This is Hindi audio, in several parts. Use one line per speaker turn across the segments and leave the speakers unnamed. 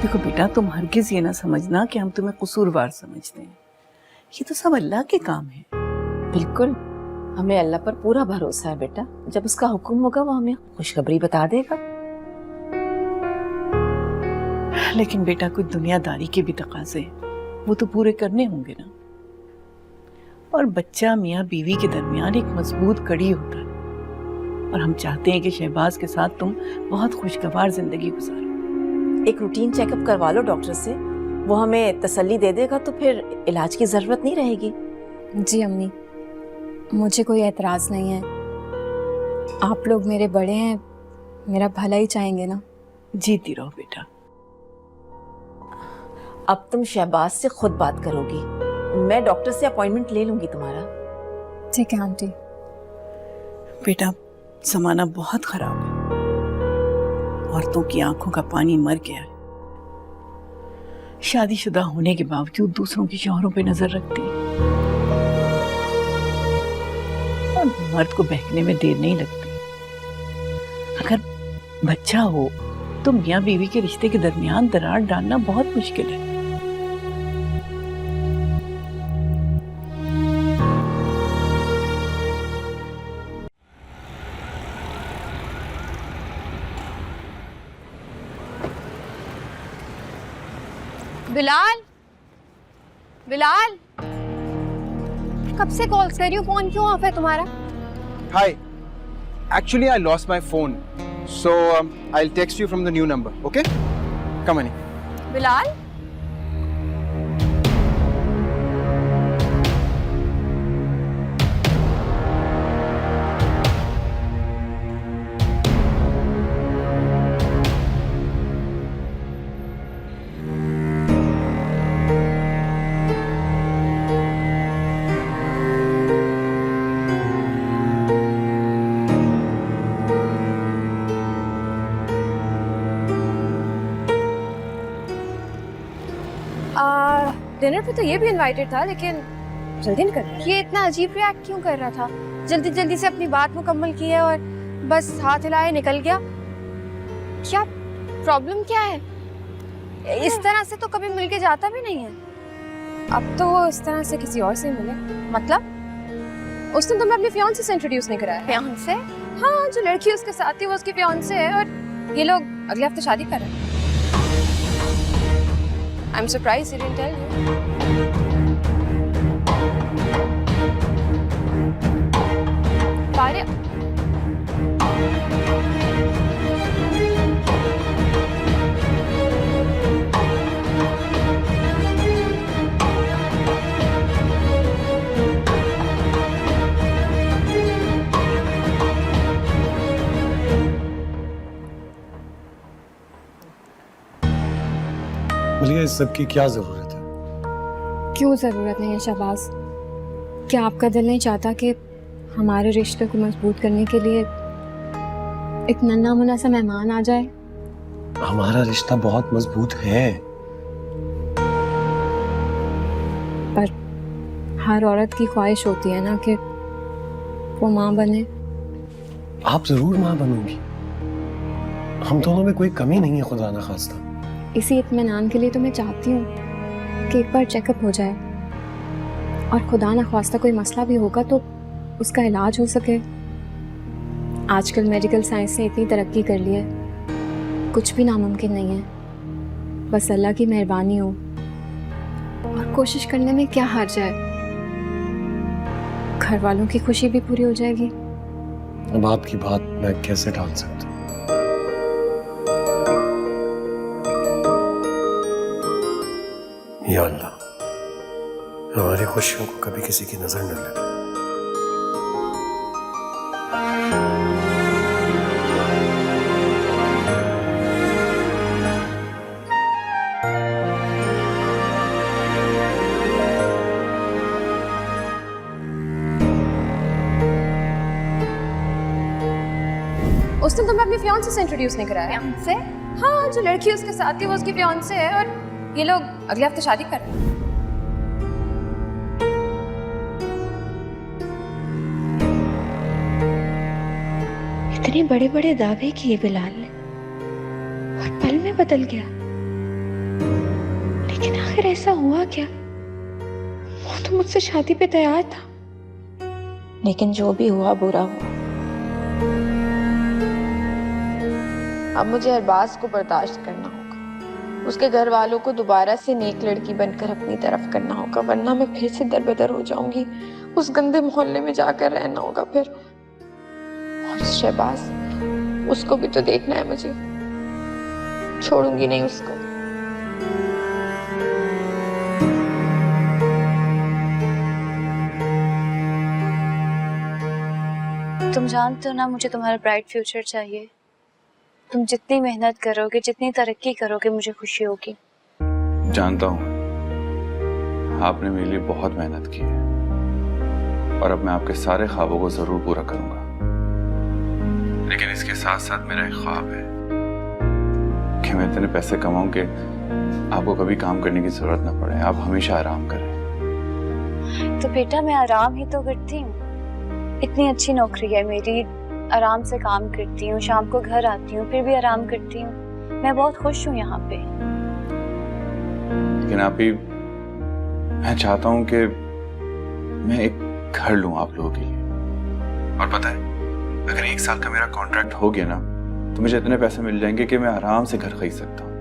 देखो बेटा, तुम हरगिज ये ना समझना कि हम तुम्हें कसूरवार समझते हैं। ये तो सब अल्लाह के काम है।
बिल्कुल, हमें अल्लाह पर पूरा भरोसा है बेटा। जब उसका हुक्म होगा वो हमें खुशखबरी बता देगा।
लेकिन बेटा, कुछ दुनियादारी के भी तकाजे वो तो पूरे करने होंगे ना। और बच्चा मियाँ बीवी के दरमियान एक मजबूत कड़ी होता है, और हम चाहते हैं कि शहबाज के साथ तुम बहुत खुशगवार जिंदगी गुजारो।
एक रूटीन चेकअप करवा लो डॉक्टर से, वो हमें तसल्ली दे देगा तो फिर इलाज की जरूरत नहीं रहेगी।
जी अम्मी, मुझे कोई एतराज नहीं है। आप लोग मेरे बड़े हैं, मेरा भला ही चाहेंगे ना।
जीती रहो बेटा।
अब तुम शहबाज से खुद बात करोगी, मैं डॉक्टर से अपॉइंटमेंट ले लूंगी तुम्हारा।
ठीक है आंटी।
बेटा, जमाना बहुत खराब है, औरतों की आंखों का पानी मर गया है। शादीशुदा होने के बावजूद दूसरों के शौहरों पे नजर रखती है, और मर्द को बहकने में देर नहीं लगती। अगर बच्चा हो तो मियाँ बीवी के रिश्ते के दरमियान दरार डालना बहुत मुश्किल है।
बिलाल, बिलाल, कब से कॉल कर रही हूँ, फोन क्यों ऑफ है तुम्हारा?
Hi. Actually, I lost my phone. So, I'll text you from the new number, okay? Come on.
Bilal, dinner पे तो ये भी इनवाइटेड था, लेकिन जल्दी नहीं कर रहा। ये इतना अजीब रिएक्ट क्यों कर रहा था? जल्दी जल्दी से अपनी बात मुकम्मल की है और बस हाथ हिलाए निकल गया। क्या प्रॉब्लम क्या है? इस तरह से तो कभी मिलके जाता भी नहीं है। अब तो वो इस तरह से किसी और से मिले। मतलब उसने तुम्हें अपनी फियांसे से इंट्रोड्यूस नहीं कराया? फियांसे? हाँ, जो लड़की उसके साथ थी वो उसकी फियांसे है, और ये लोग अगले हफ्ते शादी कर रहे हैं। I'm surprised he didn't tell you. Parya.
बोलिए, इस सब की क्या जरूरत है?
क्यों जरूरत नहीं है शहबाज? क्या आपका दिल नहीं चाहता कि हमारे रिश्ते को मजबूत करने के लिए एक नन्हा मुन्ना सा मेहमान आ जाए?
हमारा रिश्ता बहुत मजबूत है,
पर हर औरत की ख्वाहिश होती है ना कि वो माँ बने।
आप जरूर माँ बनोगी। हम दोनों में कोई कमी नहीं है, खुदा ना खास्ता।
इसी इत्मीनान के लिए तो मैं चाहती हूँ कि एक बार चेकअप हो जाए, और खुदा ना ख्वास्ता कोई मसला भी होगा तो उसका इलाज हो सके। आजकल मेडिकल साइंस ने इतनी तरक्की कर ली है, कुछ भी नामुमकिन नहीं है। बस अल्लाह की मेहरबानी हो, और कोशिश करने में क्या हर्ज है? घर वालों की खुशी भी पूरी हो जाएगी।
अब आपकी बात मैं कैसे टाल सकता हूँ? या अल्लाह, हमारी खुशियों को कभी किसी की नजर न लगे।
उसने तुम्हें अपनी फियांसे से इंट्रोड्यूस नहीं कराया? फियांसे? हाँ, जो लड़की उसके साथ थी वो उसकी फियांसे है, और ये लोग अगले हफ्ते शादी कर रहे हैं।
इतने बड़े बड़े दावे किए बिलाल ने, और पल में बदल गया।
आखिर ऐसा हुआ क्या? वो तो मुझसे शादी पे तैयार था।
लेकिन जो भी हुआ बुरा हुआ।
अब मुझे अरबाज को बर्दाश्त करना होगा, उसके घर वालों को दोबारा से नेक लड़की बनकर अपनी तरफ करना होगा, वरना मैं फिर से दरबदर हो जाऊंगी। उस गंदे मोहल्ले में जाकर रहना होगा फिर। और शहबाज, उसको भी तो देखना है मुझे, छोड़ूंगी नहीं उसको।
तुम जानते हो ना, मुझे तुम्हारा ब्राइट फ्यूचर चाहिए। तुम जितनी मेहनत करोगे, जितनी तरक्की करोगे, मुझे खुशी होगी।
जानता हूँ, आपने मेरे लिए बहुत मेहनत की है और अब मैं आपके सारे ख्वाबों को जरूर पूरा करूंगा। लेकिन इसके साथ साथ मेरा एक ख्वाब है कि मैं इतने पैसे कमाऊं कि आपको कभी काम करने की जरूरत ना पड़े, आप हमेशा आराम करें।
तो बेटा, मैं आराम ही तो करती हूँ। इतनी अच्छी नौकरी है मेरी, आराम से काम करती हूँ, शाम को घर आती हूँ, फिर भी आराम करती हूँ। मैं बहुत खुश हूँ यहाँ पे।
लेकिन आप भी, मैं चाहता हूँ कि मैं एक घर लूँ आप लोगों के लिए। और पता है, अगर 1 साल का मेरा कॉन्ट्रैक्ट हो गया ना, तो मुझे इतने पैसे मिल जाएंगे कि मैं आराम से घर खरीद सकता हूँ।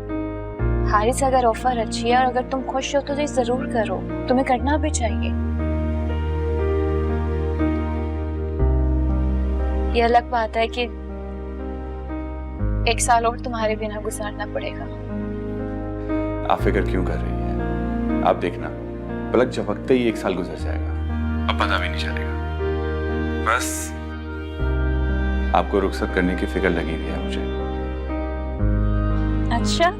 हारिस, अगर ऑफर अच्छी है और अगर तुम खुश हो तो ये जरूर करो, तुम्हें करना भी चाहिए। ये अलग बात है कि 1 साल और तुम्हारे बिना गुजारना पड़ेगा।
आप फिक्र क्यों कर रही हैं? आप देखना, पलक झपकते ही 1 साल गुजर जाएगा, अब पता भी नहीं चलेगा। बस आपको रुखसत करने की फिक्र लगी हुई है मुझे।
अच्छा,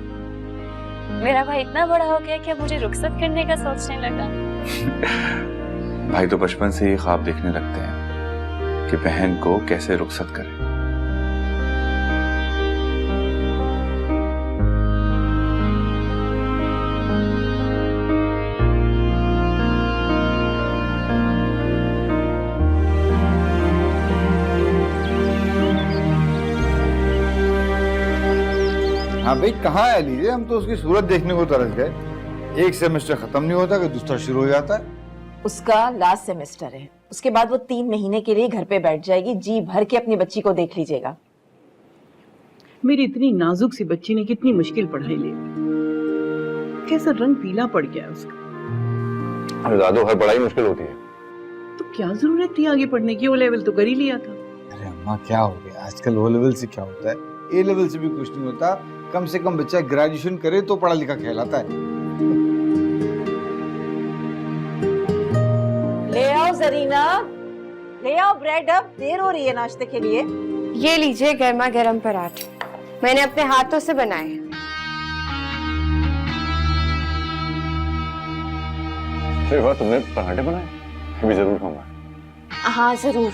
मेरा भाई इतना बड़ा हो गया कि अब मुझे रुखसत करने का सोचने लगा।
भाई तो बचपन से ही ख्वाब देखने लगते हैं कि बहन को कैसे रुखसत करें।
हाँ भाई, कहाँ है लीजिए, हम तो उसकी सूरत देखने को तरस गए। एक सेमेस्टर खत्म नहीं होता कि दूसरा शुरू हो जाता है।
उसका लास्ट सेमेस्टर है, उसके बाद वो 3 महीने के लिए घर पे बैठ जाएगी। जी भर के अपनी बच्ची को देख लीजिएगा।
मेरी इतनी नाजुक सी बच्ची ने कितनी मुश्किल पढ़ाई ली, कैसा रंग पीला पड़ गया उसका।
अरे दादू, हर पढ़ाई मुश्किल होती है।
तो क्या जरूरत थी आगे पढ़ने की? ओ लेवल तो कर ही लिया था।
अरे अम्मा, क्या हो गया आजकल? ओ लेवल से क्या होता है? ए लेवल से भी कुछ नहीं होता। कम से कम बच्चा ग्रेजुएशन करे तो पढ़ा लिखा कहलाता है।
ले आओ जरीना, ले आओ ब्रेड, अब देर हो रही है नाश्ते के लिए।
ये लीजिए गर्मा गर्म पराठे, मैंने अपने हाथों से बनाए हैं।
अरे वाह, तुमने पराठे बनाए? मैं भी जरूर खाऊंगा।
हाँ जरूर।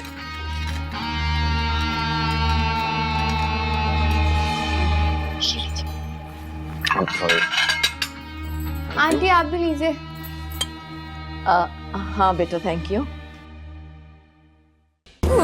आंटी आप भी लीजिए।
हाँ बेटा, थैंक यू।
ओ